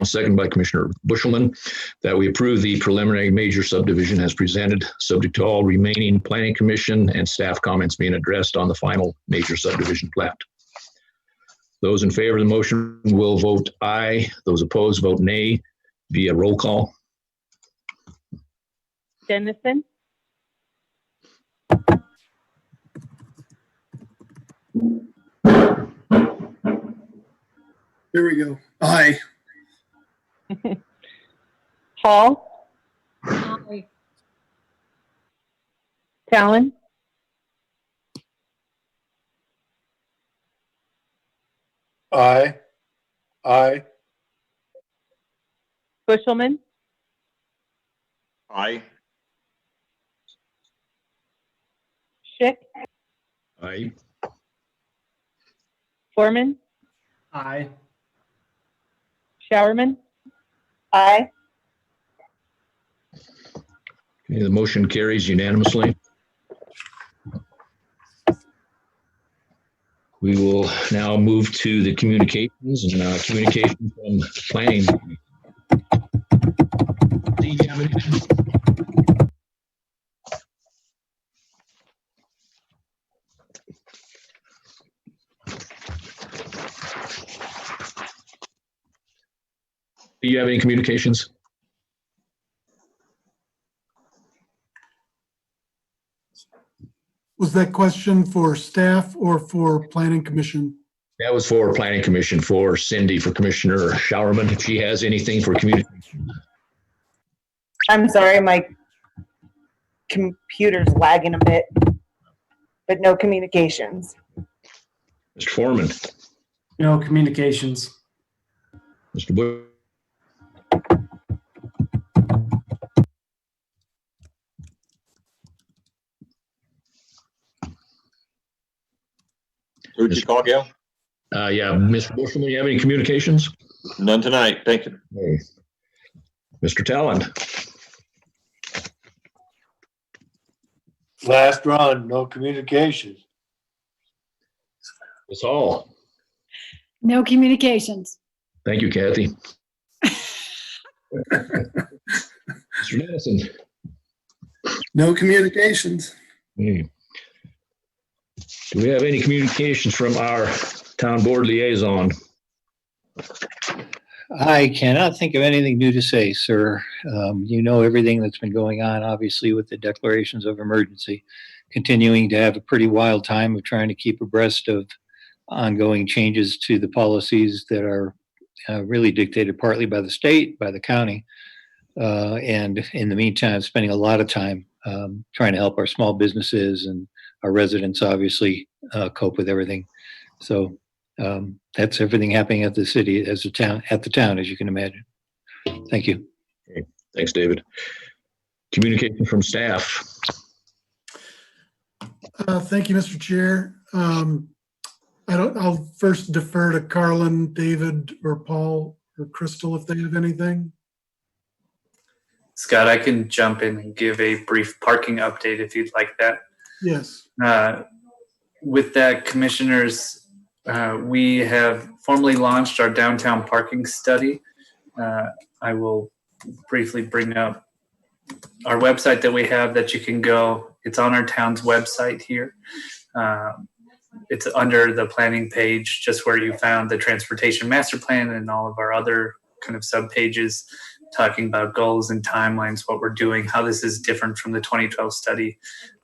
[SPEAKER 6] second by Commissioner Bushelman, that we approve the preliminary major subdivision as presented, subject to all remaining planning commission and staff comments being addressed on the final major subdivision plat. Those in favor of the motion will vote aye. Those opposed vote nay via roll call.
[SPEAKER 7] Dennison,
[SPEAKER 16] Here we go. Aye.
[SPEAKER 7] Hall,
[SPEAKER 13] Aye.
[SPEAKER 7] Talon,
[SPEAKER 12] Aye. Aye.
[SPEAKER 7] Bushelman,
[SPEAKER 8] Aye.
[SPEAKER 7] Schick,
[SPEAKER 6] Aye.
[SPEAKER 7] Foreman,
[SPEAKER 16] Aye.
[SPEAKER 7] Showerman,
[SPEAKER 9] Aye.
[SPEAKER 6] Okay, the motion carries unanimously. We will now move to the communications and communication from planning. Do you have anything? Do you have any communications?
[SPEAKER 3] Was that question for staff or for planning commission?
[SPEAKER 6] That was for planning commission, for Cindy, for Commissioner Showerman, if she has anything for communication.
[SPEAKER 9] I'm sorry, my computer's lagging a bit, but no communications.
[SPEAKER 6] Mr. Foreman,
[SPEAKER 16] No communications.
[SPEAKER 6] Mr. Bush.
[SPEAKER 8] Who'd you call, Gail?
[SPEAKER 6] Yeah, Mr. Bushman, you have any communications?
[SPEAKER 8] None tonight. Thank you.
[SPEAKER 6] Okay. Mr. Talon,
[SPEAKER 12] Last run, no communications.
[SPEAKER 6] Ms. Hall.
[SPEAKER 13] No communications.
[SPEAKER 6] Thank you, Kathy. Mr. Dennison.
[SPEAKER 16] No communications.
[SPEAKER 6] Okay. Do we have any communications from our town board liaison?
[SPEAKER 1] I cannot think of anything new to say, sir. You know everything that's been going on, obviously, with the declarations of emergency. Continuing to have a pretty wild time of trying to keep abreast of ongoing changes to the policies that are really dictated partly by the state, by the county. And in the meantime, spending a lot of time trying to help our small businesses and our residents, obviously, cope with everything. So that's everything happening at the city, at the town, as you can imagine. Thank you.
[SPEAKER 6] Okay. Thanks, David. Communication from staff.
[SPEAKER 3] Thank you, Mr. Chair. I'll first defer to Carlin, David, or Paul, or Crystal if they have anything.
[SPEAKER 2] Scott, I can jump in and give a brief parking update if you'd like that.
[SPEAKER 3] Yes.
[SPEAKER 2] With that, commissioners, we have formally launched our downtown parking study. I will briefly bring up our website that we have that you can go. It's on our town's website here. It's under the planning page, just where you found the transportation master plan and all of our other kind of sub pages talking about goals and timelines, what we're doing, how this is different from the 2012 study,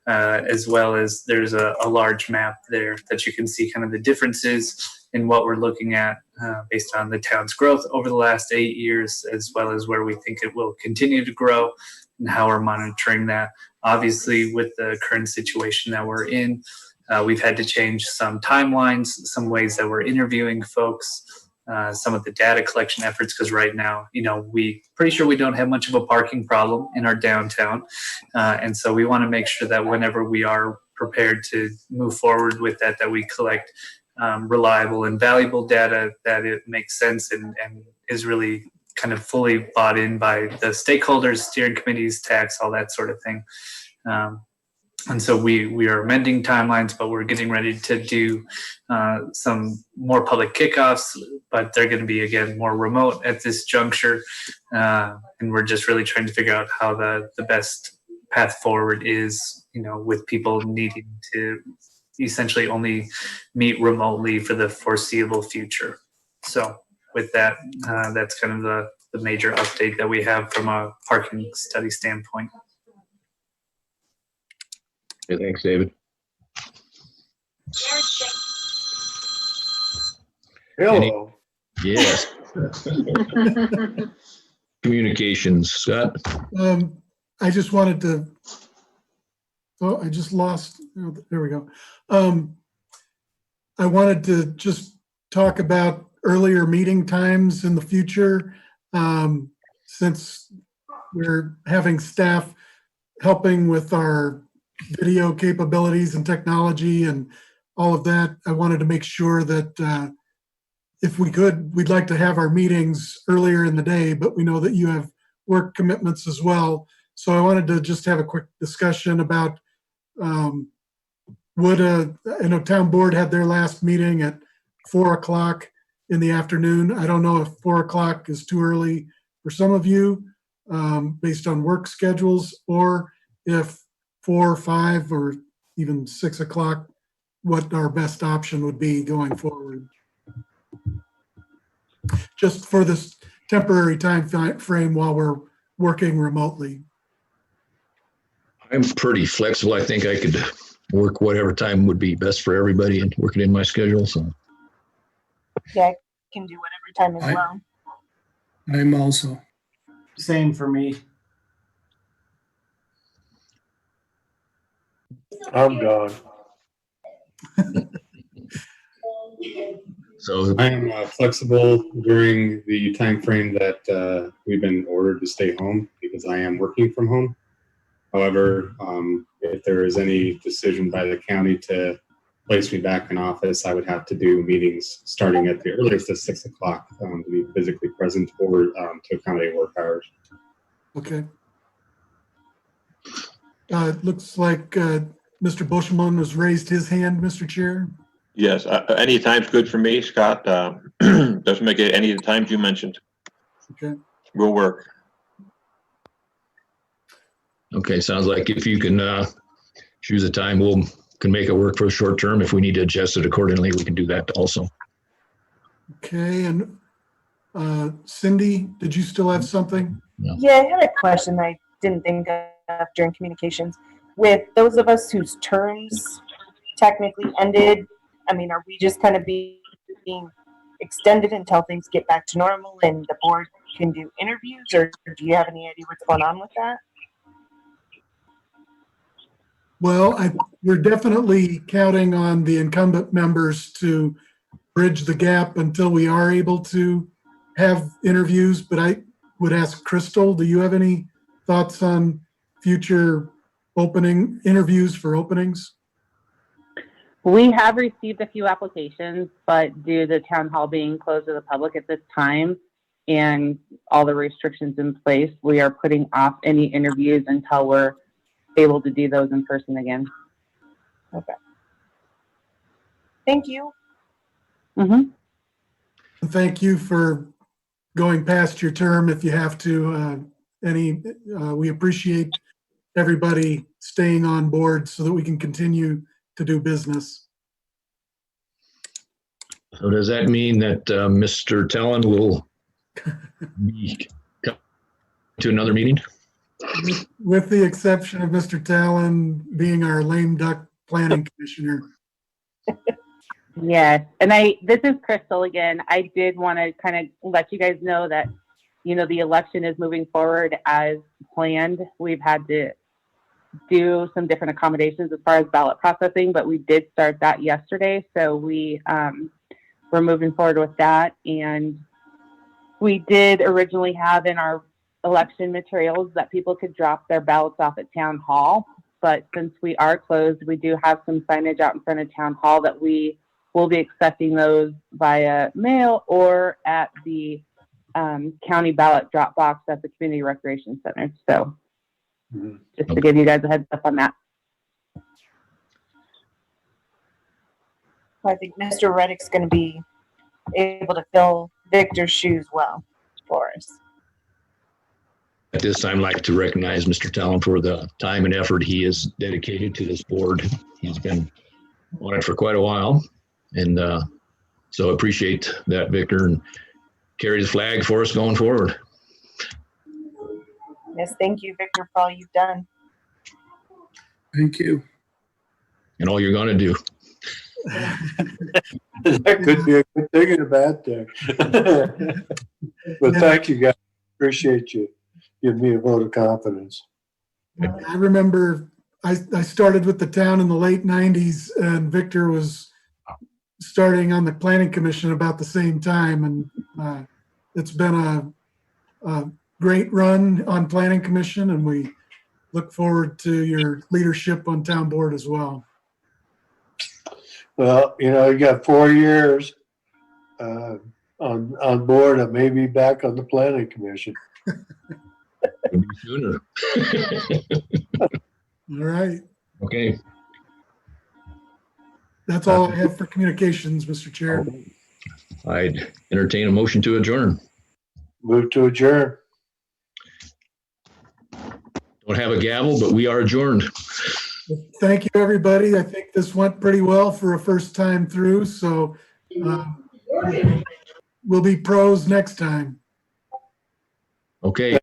[SPEAKER 2] as well as there's a large map there that you can see kind of the differences in what we're looking at based on the town's growth over the last 8 years, as well as where we think it will continue to grow and how we're monitoring that. Obviously, with the current situation that we're in, we've had to change some timelines, some ways that we're interviewing folks, some of the data collection efforts, because right now, we pretty sure we don't have much of a parking problem in our downtown. And so we want to make sure that whenever we are prepared to move forward with that, that we collect reliable and valuable data, that it makes sense and is really kind of fully bought in by the stakeholders, steering committees, tax, all that sort of thing. And so we are amending timelines, but we're getting ready to do some more public kickoffs, but they're going to be, again, more remote at this juncture. And we're just really trying to figure out how the best path forward is, with people needing to essentially only meet remotely for the foreseeable future. So with that, that's kind of the major update that we have from a parking study standpoint.
[SPEAKER 6] Okay, thanks, David.
[SPEAKER 12] Hello.
[SPEAKER 6] Yes. Communications, Scott.
[SPEAKER 3] I just wanted to, I just lost, there we go. I wanted to just talk about earlier meeting times in the future. Since we're having staff helping with our video capabilities and technology and all of that, I wanted to make sure that if we could, we'd like to have our meetings earlier in the day, but we know that you have work commitments as well. So I wanted to just have a quick discussion about town board had their last meeting at 4:00 in the afternoon. I don't know if 4:00 is too early for some of you based on work schedules, or if 4 or 5 or even 6:00, what our best option would be going forward. Just for this temporary time frame while we're working remotely.
[SPEAKER 6] I'm pretty flexible. I think I could work whatever time would be best for everybody and work it in my schedule. So
[SPEAKER 9] Yeah, I can do whatever time as well.
[SPEAKER 16] I'm also. Same for me.
[SPEAKER 12] I'm gone.
[SPEAKER 6] So
[SPEAKER 19] I am flexible during the time frame that we've been ordered to stay home because I am working from home. However, if there is any decision by the county to place me back in office, I would have to do meetings starting at the earliest at 6:00 to be physically present or to accommodate work hours.
[SPEAKER 3] Okay. It looks like Mr. Bushelman has raised his hand, Mr. Chair.
[SPEAKER 8] Yes, any time's good for me, Scott. Doesn't make it any of the times you mentioned.
[SPEAKER 3] Okay.
[SPEAKER 8] Will work.
[SPEAKER 6] okay, sounds like if you can choose a time, we can make it work for the short term. If we need to adjust it accordingly, we can do that also.
[SPEAKER 3] Okay, and Cindy, did you still have something?
[SPEAKER 9] Yeah, I had a question I didn't think of during communications. With those of us whose terms technically ended, I mean, are we just kind of being extended until things get back to normal and the board can do interviews, or do you have any idea what's going on with that?
[SPEAKER 3] Well, we're definitely counting on the incumbent members to bridge the gap until we are able to have interviews, but would ask Crystal, do you have any thoughts on future interviews for openings?
[SPEAKER 7] We have received a few applications, but due to the town hall being closed to the public at this time and all the restrictions in place, we are putting off any interviews until we're able to do those in person again.
[SPEAKER 9] Okay. Thank you.
[SPEAKER 7] Mm-hmm.
[SPEAKER 3] Thank you for going past your term if you have to. We appreciate everybody staying on board so that we can continue to do business.
[SPEAKER 6] So does that mean that Mr. Talon will be coming to another meeting?
[SPEAKER 3] With the exception of Mr. Talon being our lame duck planning commissioner.
[SPEAKER 7] Yes, and this is Crystal again. I did want to kind of let you guys know that, the election is moving forward as planned. We've had to do some different accommodations as far as ballot processing, but we did start that yesterday. So we're moving forward with that. And we did originally have in our election materials that people could drop their ballots off at town hall. But since we are closed, we do have some signage out in front of town hall that we will be accepting those via mail or at the county ballot drop box at the community recreation center. So just to give you guys a heads up on that.
[SPEAKER 9] I think Mr. Reddick's going to be able to fill Victor's shoes well for us.
[SPEAKER 6] At this time, I'd like to recognize Mr. Talon for the time and effort he has dedicated to this board. He's been on it for quite a while. And so appreciate that, Victor, and carry the flag for us going forward.
[SPEAKER 9] Yes, thank you, Victor, for all you've done.
[SPEAKER 16] Thank you.
[SPEAKER 6] And all you're going to do.
[SPEAKER 12] That could be a good thing and a bad thing. But thank you, guys. Appreciate you giving me a vote of confidence.
[SPEAKER 3] I remember I started with the town in the late 90s, and Victor was starting on the planning commission about the same time. And it's been a great run on planning commission, and we look forward to your leadership on town board as well.
[SPEAKER 12] Well, you got 4 years on board. I may be back on the planning commission.
[SPEAKER 6] Sooner.
[SPEAKER 3] All right.
[SPEAKER 6] Okay.
[SPEAKER 3] That's all I have for communications, Mr. Chair.
[SPEAKER 6] I'd entertain a motion to adjourn.
[SPEAKER 12] Move to adjourn.
[SPEAKER 6] Don't have a gavel, but we are adjourned.
[SPEAKER 3] Thank you, everybody. I think this went pretty well for a first time through, so we'll be pros next time.
[SPEAKER 6] Okay.